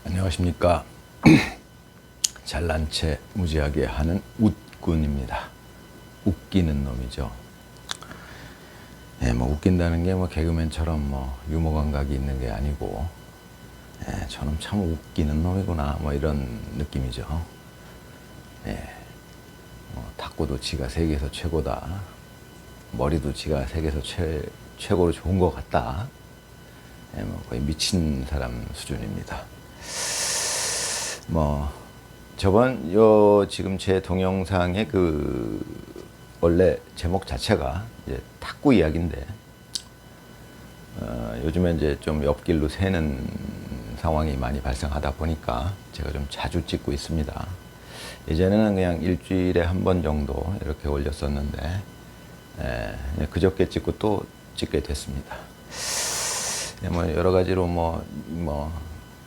안녕하십니까. 잘난 체 무지하게 하는 웃군입니다. 웃기는 놈이죠. 뭐 웃긴다는 게 뭐 개그맨처럼 뭐 유머 감각이 있는 게 아니고, 저놈 참 웃기는 놈이구나 뭐 이런 느낌이죠. 뭐 탁구도 지가 세계에서 최고다. 머리도 지가 세계에서 최고로 좋은 것 같다. 뭐 거의 미친 사람 수준입니다. 뭐 저번 지금 제 동영상의 원래 제목 자체가 이제 탁구 이야기인데, 요즘에 이제 좀 옆길로 새는 상황이 많이 발생하다 보니까 제가 좀 자주 찍고 있습니다. 예전에는 그냥 일주일에 한 번 정도 이렇게 올렸었는데, 그저께 찍고 또 찍게 됐습니다. 뭐 여러 가지로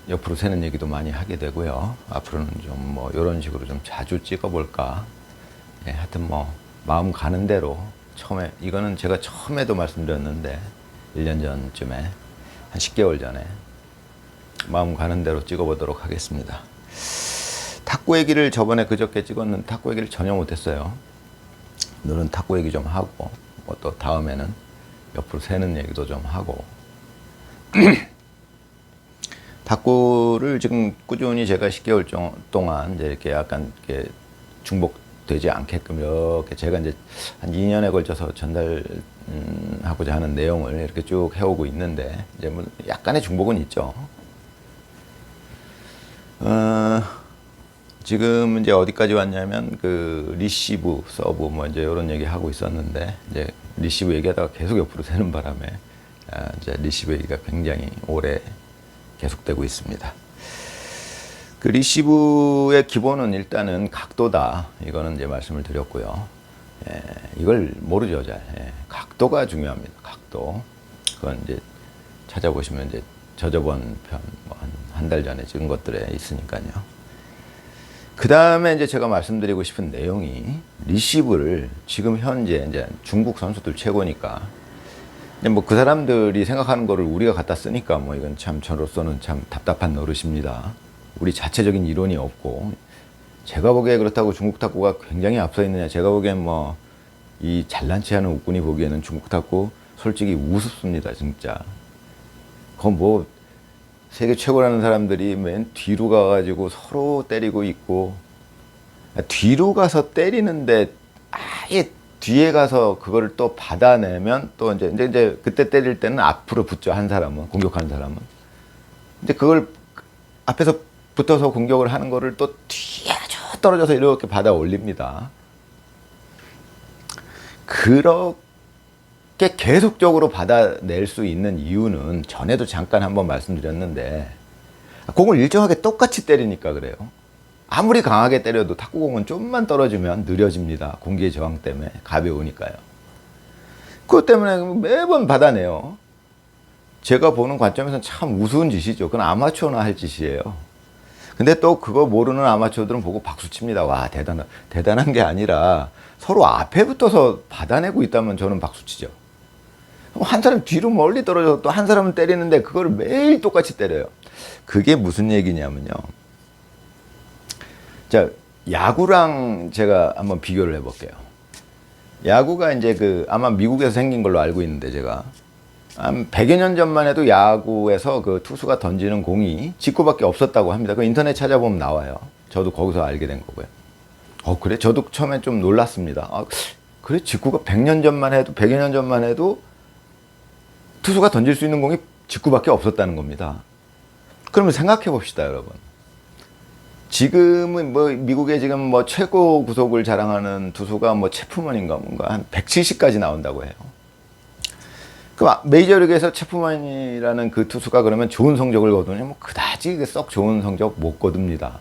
옆으로 새는 얘기도 많이 하게 되고요. 앞으로는 좀 뭐 이런 식으로 좀 자주 찍어볼까. 하여튼 뭐 마음 가는 대로, 이거는 제가 처음에도 말씀드렸는데 1년 전쯤에 한 10개월 전에 마음 가는 대로 찍어보도록 하겠습니다. 탁구 얘기를 저번에 그저께 찍었는데 탁구 얘기를 전혀 못했어요. 오늘은 탁구 얘기 좀 하고, 뭐 또 다음에는 옆으로 새는 얘기도 좀 하고. 탁구를 지금 꾸준히 제가 10개월 동안 이제 이렇게 약간 이렇게 중복되지 않게끔 이렇게 제가 이제 한 2년에 걸쳐서 전달하고자 하는 내용을 이렇게 쭉 해오고 있는데, 이제 뭐 약간의 중복은 있죠. 지금 이제 어디까지 왔냐면 리시브, 서브 뭐 이제 이런 얘기 하고 있었는데, 이제 리시브 얘기하다가 계속 옆으로 새는 바람에 이제 리시브 얘기가 굉장히 오래 계속되고 있습니다. 리시브의 기본은 일단은 각도다. 이거는 이제 말씀을 드렸고요. 이걸 모르죠, 잘. 각도가 중요합니다. 각도. 그건 이제 찾아보시면 이제 저저번 편, 뭐 한 달 전에 찍은 것들에 있으니까요. 그 다음에 이제 제가 말씀드리고 싶은 내용이, 리시브를 지금 현재 이제 중국 선수들 최고니까, 뭐 그 사람들이 생각하는 거를 우리가 갖다 쓰니까 뭐 이건 참 저로서는 참 답답한 노릇입니다. 우리 자체적인 이론이 없고, 제가 보기에 그렇다고 중국 탁구가 굉장히 앞서 있느냐, 제가 보기엔 뭐 이 잘난 체하는 웃군이 보기에는 중국 탁구 솔직히 우습습니다, 진짜. 그건 뭐 세계 최고라는 사람들이 맨 뒤로 가가지고 서로 때리고 있고, 뒤로 가서 때리는데 아예 뒤에 가서 그거를 또 받아내면 또 이제 그때 때릴 때는 앞으로 붙죠, 한 사람은, 공격하는 사람은. 근데 그걸 앞에서 붙어서 공격을 하는 거를 또 뒤에 아주 떨어져서 이렇게 받아 올립니다. 그렇게 계속적으로 받아낼 수 있는 이유는 전에도 잠깐 한번 말씀드렸는데, 공을 일정하게 똑같이 때리니까 그래요. 아무리 강하게 때려도 탁구공은 좀만 떨어지면 느려집니다. 공기의 저항 때문에. 가벼우니까요. 그것 때문에 매번 받아내요. 제가 보는 관점에서는 참 우스운 짓이죠. 그건 아마추어나 할 짓이에요. 근데 또 그거 모르는 아마추어들은 보고 박수칩니다. 와, 대단한 게 아니라 서로 앞에 붙어서 받아내고 있다면 저는 박수치죠. 한 사람 뒤로 멀리 떨어져서 또 한 사람은 때리는데 그걸 매일 똑같이 때려요. 그게 무슨 얘기냐면요. 자, 야구랑 제가 한번 비교를 해볼게요. 야구가 이제 아마 미국에서 생긴 걸로 알고 있는데, 제가 한 100여 년 전만 해도 야구에서 투수가 던지는 공이 직구밖에 없었다고 합니다. 그 인터넷 찾아보면 나와요. 저도 거기서 알게 된 거고요. 그래? 저도 처음에 좀 놀랐습니다. 그래? 직구가 100년 전만 해도, 100여 년 전만 해도 투수가 던질 수 있는 공이 직구밖에 없었다는 겁니다. 그러면 생각해 봅시다, 여러분. 지금은 뭐 미국의 지금 뭐 최고 구속을 자랑하는 투수가 뭐 체프먼인가 뭔가 한 170까지 나온다고 해요. 그럼 메이저리그에서 체프먼이라는 그 투수가 그러면 좋은 성적을 거두냐? 뭐 그다지 썩 좋은 성적 못 거둡니다.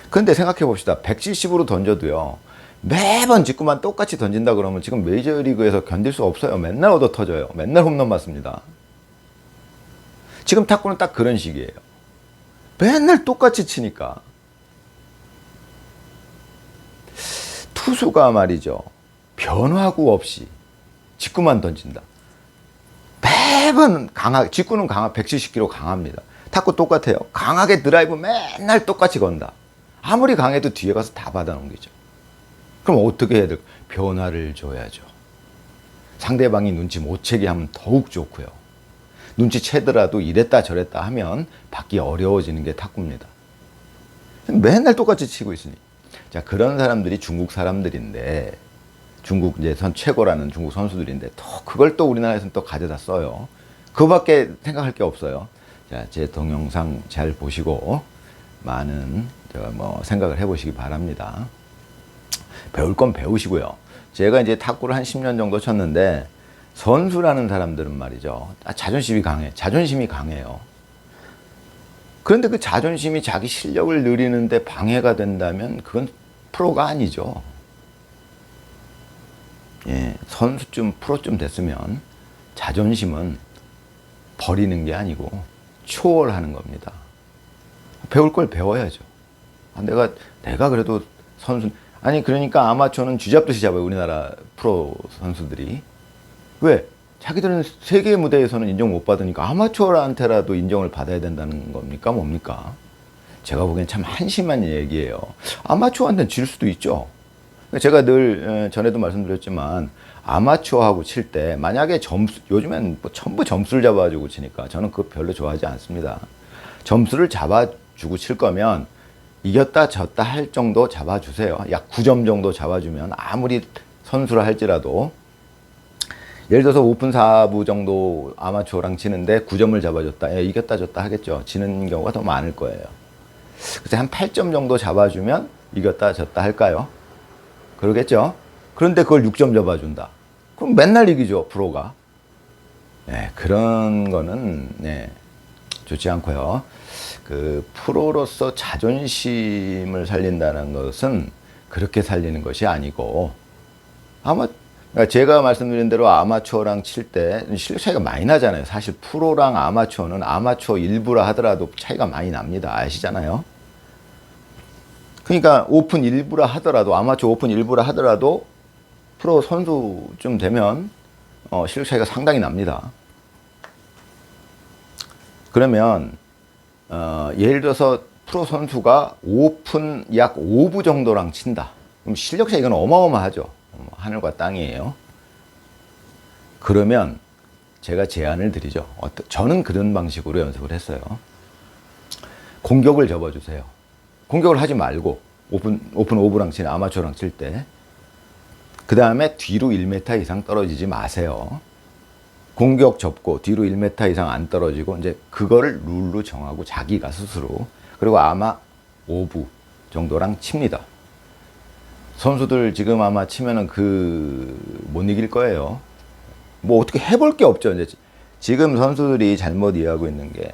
그런데 생각해 봅시다. 170으로 던져도요, 매번 직구만 똑같이 던진다 그러면 지금 메이저리그에서 견딜 수 없어요. 맨날 얻어 터져요. 맨날 홈런 맞습니다. 지금 탁구는 딱 그런 식이에요. 맨날 똑같이 치니까. 투수가 말이죠, 변화구 없이 직구만 던진다. 매번 직구는 170km 강합니다. 탁구 똑같아요. 강하게 드라이브 맨날 똑같이 건다. 아무리 강해도 뒤에 가서 다 받아 넘기죠. 그럼 어떻게 해야 될까? 변화를 줘야죠. 상대방이 눈치 못 채게 하면 더욱 좋고요. 눈치 채더라도 이랬다 저랬다 하면 받기 어려워지는 게 탁구입니다. 맨날 똑같이 치고 있으니. 자, 그런 사람들이 중국 사람들인데, 중국 이제 최고라는 중국 선수들인데, 또 그걸 또 우리나라에서는 또 가져다 써요. 그거밖에 생각할 게 없어요. 자, 제 동영상 잘 보시고 많은 생각을 해보시기 바랍니다. 배울 건 배우시고요. 제가 이제 탁구를 한 10년 정도 쳤는데, 선수라는 사람들은 말이죠. 자존심이 강해요. 그런데 그 자존심이 자기 실력을 늘리는데 방해가 된다면 그건 프로가 아니죠. 예, 선수쯤 프로쯤 됐으면 자존심은 버리는 게 아니고 초월하는 겁니다. 배울 걸 배워야죠. 내가 그래도 선수, 아니 그러니까 아마추어는 쥐잡듯이 잡아요. 우리나라 프로 선수들이. 왜? 자기들은 세계 무대에서는 인정 못 받으니까 아마추어한테라도 인정을 받아야 된다는 겁니까? 뭡니까? 제가 보기엔 참 한심한 얘기예요. 아마추어한테는 질 수도 있죠. 제가 늘 전에도 말씀드렸지만 아마추어하고 칠 때 만약에 요즘엔 뭐 전부 점수를 잡아주고 치니까 저는 그거 별로 좋아하지 않습니다. 점수를 잡아주고 칠 거면 이겼다 졌다 할 정도 잡아주세요. 약 9점 정도 잡아주면 아무리 선수라 할지라도, 예를 들어서 오픈 4부 정도 아마추어랑 치는데 9점을 잡아줬다. 이겼다 졌다 하겠죠. 지는 경우가 더 많을 거예요. 그래서 한 8점 정도 잡아주면 이겼다 졌다 할까요? 그러겠죠. 그런데 그걸 6점 잡아준다. 그럼 맨날 이기죠, 프로가. 네, 그런 거는 좋지 않고요. 그 프로로서 자존심을 살린다는 것은 그렇게 살리는 것이 아니고, 제가 말씀드린 대로 아마추어랑 칠 때 실력 차이가 많이 나잖아요. 사실 프로랑 아마추어는 아마추어 일부라 하더라도 차이가 많이 납니다. 아시잖아요. 그러니까 오픈 일부라 하더라도, 아마추어 오픈 일부라 하더라도 프로 선수쯤 되면 실력 차이가 상당히 납니다. 그러면 예를 들어서 프로 선수가 오픈 약 5부 정도랑 친다. 그럼 실력 차이가 어마어마하죠. 하늘과 땅이에요. 그러면 제가 제안을 드리죠. 저는 그런 방식으로 연습을 했어요. 공격을 접어주세요. 공격을 하지 말고 오픈 5부랑 치는 아마추어랑 칠 때, 그 다음에 뒤로 1m 이상 떨어지지 마세요. 공격 접고 뒤로 1m 이상 안 떨어지고, 이제 그거를 룰로 정하고 자기가 스스로, 그리고 아마 5부 정도랑 칩니다. 선수들 지금 아마 치면은 못 이길 거예요. 뭐 어떻게 해볼 게 없죠. 이제 지금 선수들이 잘못 이해하고 있는 게,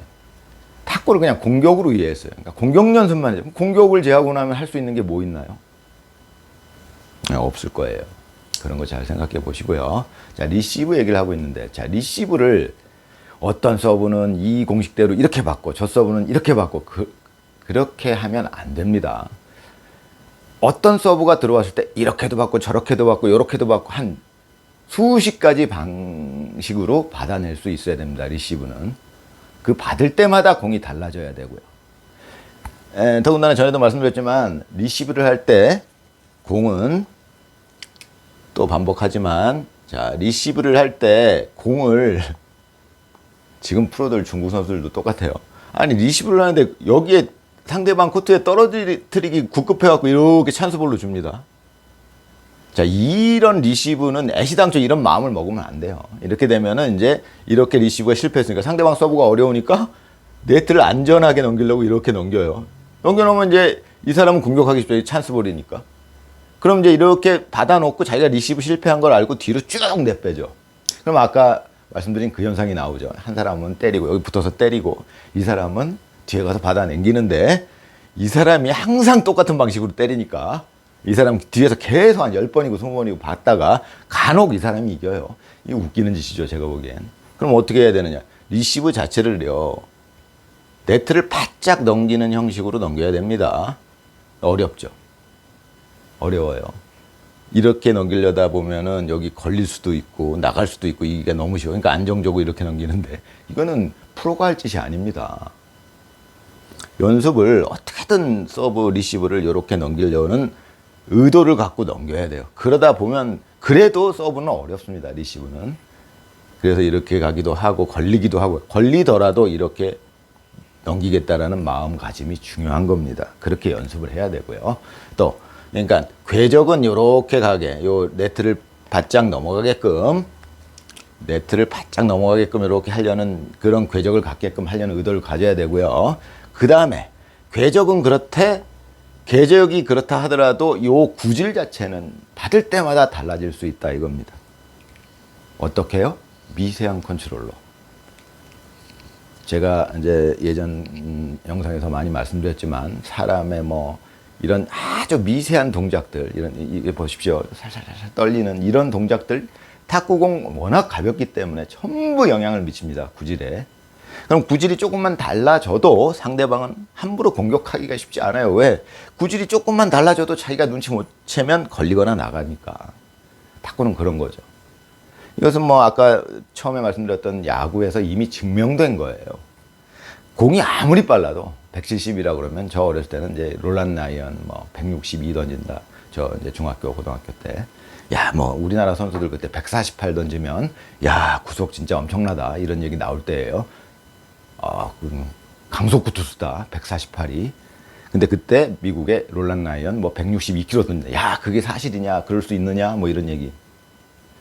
탁구를 그냥 공격으로 이해했어요. 그러니까 공격 연습만 해요. 공격을 제하고 나면 할 수 있는 게 뭐 있나요? 없을 거예요. 그런 거 잘 생각해 보시고요. 자, 리시브 얘기를 하고 있는데, 자, 리시브를 어떤 서브는 이 공식대로 이렇게 받고 저 서브는 이렇게 받고 그렇게 하면 안 됩니다. 어떤 서브가 들어왔을 때 이렇게도 받고 저렇게도 받고 이렇게도 받고 한 수십 가지 방식으로 받아낼 수 있어야 됩니다. 리시브는. 그 받을 때마다 공이 달라져야 되고요. 더군다나 전에도 말씀드렸지만 리시브를 할 때 공은, 또 반복하지만, 자, 리시브를 할 때 공을, 지금 프로들 중국 선수들도 똑같아요. 아니 리시브를 하는데 여기에 상대방 코트에 떨어뜨리기 급급해갖고 이렇게 찬스볼로 줍니다. 자, 이런 리시브는 애시당초 이런 마음을 먹으면 안 돼요. 이렇게 되면은 이제 이렇게 리시브가 실패했으니까 상대방 서브가 어려우니까 네트를 안전하게 넘기려고 이렇게 넘겨요. 넘겨놓으면 이제 이 사람은 공격하기 쉽죠. 찬스볼이니까. 그럼 이제 이렇게 받아놓고 자기가 리시브 실패한 걸 알고 뒤로 쭉 내빼죠. 그럼 아까 말씀드린 그 현상이 나오죠. 한 사람은 때리고 여기 붙어서 때리고, 이 사람은 뒤에 가서 받아넘기는데, 이 사람이 항상 똑같은 방식으로 때리니까 이 사람 뒤에서 계속 한 10번이고 20번이고 받다가 간혹 이 사람이 이겨요. 이게 웃기는 짓이죠, 제가 보기엔. 그럼 어떻게 해야 되느냐? 리시브 자체를요, 네트를 바짝 넘기는 형식으로 넘겨야 됩니다. 어렵죠. 어려워요. 이렇게 넘기려다 보면은 여기 걸릴 수도 있고 나갈 수도 있고, 이게 너무 쉬워. 그러니까 안정적으로 이렇게 넘기는데, 이거는 프로가 할 짓이 아닙니다. 연습을 어떻게든 서브 리시브를 이렇게 넘기려는 의도를 갖고 넘겨야 돼요. 그러다 보면 그래도 서브는 어렵습니다. 리시브는. 그래서 이렇게 가기도 하고 걸리기도 하고 걸리더라도 이렇게 넘기겠다라는 마음가짐이 중요한 겁니다. 그렇게 연습을 해야 되고요. 또 그러니까 궤적은 이렇게 가게 요 네트를 바짝 넘어가게끔 이렇게 하려는 그런 궤적을 갖게끔 하려는 의도를 가져야 되고요. 그 다음에 궤적은 궤적이 그렇다 하더라도 요 구질 자체는 받을 때마다 달라질 수 있다 이겁니다. 어떻게 해요? 미세한 컨트롤로. 제가 이제 예전 영상에서 많이 말씀드렸지만 사람의 뭐 이런 아주 미세한 동작들, 이게 보십시오. 살살살살 떨리는 이런 동작들, 탁구공 워낙 가볍기 때문에 전부 영향을 미칩니다. 구질에. 그럼 구질이 조금만 달라져도 상대방은 함부로 공격하기가 쉽지 않아요. 왜? 구질이 조금만 달라져도 자기가 눈치 못 채면 걸리거나 나가니까. 탁구는 그런 거죠. 이것은 뭐 아까 처음에 말씀드렸던 야구에서 이미 증명된 거예요. 공이 아무리 빨라도 170이라 그러면 저 어렸을 때는 이제 롤란 라이언 뭐 162 던진다. 저 이제 중학교, 고등학교 때. 야, 뭐 우리나라 선수들 그때 148 던지면 야, 구속 진짜 엄청나다. 이런 얘기 나올 때예요. 강속구 투수다. 148이. 근데 그때 미국의 롤란 라이언 뭐 162kg 던진다. 야, 그게 사실이냐? 그럴 수 있느냐? 뭐 이런 얘기.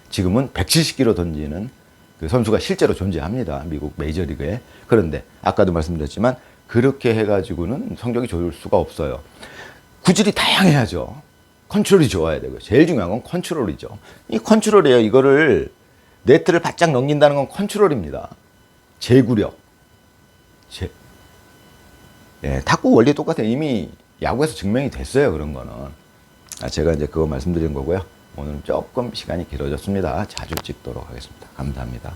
지금은 170kg 던지는 그 선수가 실제로 존재합니다. 미국 메이저리그에. 그런데 아까도 말씀드렸지만 그렇게 해가지고는 성적이 좋을 수가 없어요. 구질이 다양해야죠. 컨트롤이 좋아야 되고 제일 중요한 건 컨트롤이죠. 이 컨트롤이에요. 이거를 네트를 바짝 넘긴다는 건 컨트롤입니다. 제구력. 탁구 원리 똑같아요. 이미 야구에서 증명이 됐어요. 그런 거는. 제가 이제 그거 말씀드린 거고요. 오늘은 조금 시간이 길어졌습니다. 자주 찍도록 하겠습니다. 감사합니다.